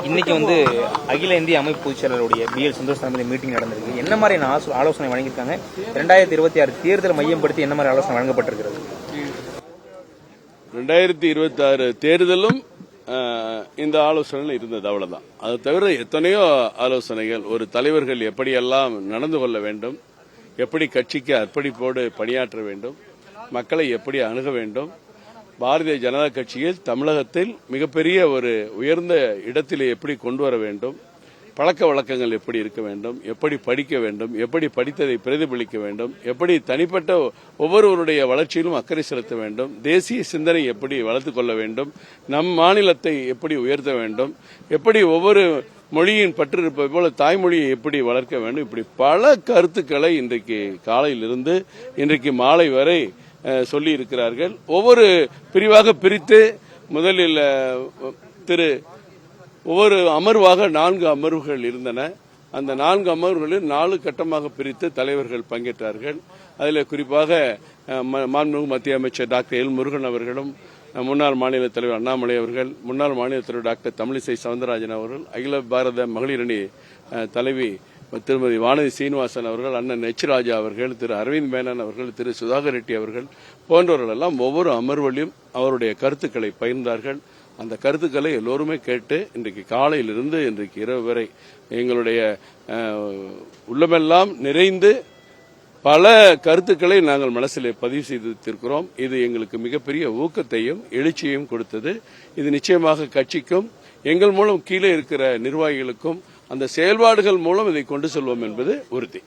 இன்னைக்கு அகில இந்திய அமைப்பு பொதுச் செயலாளருடைய BL சந்தோஷ் தலைமையில் மீட்டிங் நடந்திருக்கு. என்ன மாதிரியான ஆலோசனை வழங்கியிருக்காங்க? 2026 தேர்தல் மையப்படுத்தி என்ன மாதிரி ஆலோசனை வழங்கப்பட்டிருக்கிறது? 2026 தேர்தலும் இந்த ஆலோசனைகள் இருந்தது, அவ்வளவுதான். அது தவிர எத்தனையோ ஆலோசனைகள், ஒரு தலைவர்கள் எப்படியெல்லாம் நடந்து கொள்ள வேண்டும், எப்படி கட்சிக்கு அர்ப்பணிப்போடு பணியாற்ற வேண்டும், மக்களை எப்படி அணுக வேண்டும், பாரதிய ஜனதா கட்சியில் தமிழகத்தில் மிகப்பெரிய ஒரு உயர்ந்த இடத்திலே எப்படி கொண்டு வர வேண்டும், பழக்க வழக்கங்கள் எப்படி இருக்க வேண்டும், எப்படி படிக்க வேண்டும், எப்படி படித்ததை பிரதிபலிக்க வேண்டும், எப்படி தனிப்பட்ட ஒவ்வொருவருடைய வளர்ச்சியிலும் அக்கறை செலுத்த வேண்டும், தேசிய சிந்தனை எப்படி வளர்த்துக் கொள்ள வேண்டும், நம் மாநிலத்தை எப்படி உயர்த்த வேண்டும், எப்படி ஒவ்வொரு மொழியின் பற்று இருப்பது போல தாய்மொழியை எப்படி வளர்க்க வேண்டும், இப்படி பல கருத்துக்களை இன்றைக்கு காலையிலிருந்து இன்றைக்கு மாலை வரை சொல்லி இருக்கிறார்கள். ஒவ்வொரு பிரிவாக பிரித்து முதலில் ஒவ்வொரு அமர்வாக 4 அமர்வுகள் இருந்தன. அந்த 4 அமர்வுகளில் 4 கட்டமாக பிரித்து தலைவர்கள் பங்கேற்றார்கள். அதில் குறிப்பாக மாண்புமிகு மத்திய அமைச்சர் டாக்டர் எல் முருகன் அவர்களும், முன்னாள் மாநில தலைவர் அண்ணாமலை அவர்கள், முன்னாள் மாநில தலைவர் டாக்டர் தமிழிசை சவுந்தரராஜன் அவர்கள், அகில பாரத மகளிர் அணி தலைவி திருமதி வானதி சீனிவாசன் அவர்கள், அண்ணன் எச் ராஜா அவர்கள், திரு அரவிந்த் மேனன் அவர்கள், திரு சுதாகர் ரெட்டி அவர்கள் போன்றவர்கள் எல்லாம் ஒவ்வொரு அமர்விலும் அவருடைய கருத்துக்களை பகிர்ந்தார்கள். அந்த கருத்துக்களை எல்லோருமே கேட்டு இன்றைக்கு காலையிலிருந்து இன்றைக்கு இரவு வரை எங்களுடைய உள்ளமெல்லாம் நிறைந்து பல கருத்துக்களை நாங்கள் மனசிலே பதிவு செய்திருக்கிறோம். இது எங்களுக்கு மிகப்பெரிய ஊக்கத்தையும் எழுச்சியையும் கொடுத்தது. இது நிச்சயமாக கட்சிக்கும் எங்கள் மூலம் கீழே இருக்கிற நிர்வாகிகளுக்கும் அந்த செயல்பாடுகள் மூலம் இதை கொண்டு செல்வோம் என்பது உறுதி.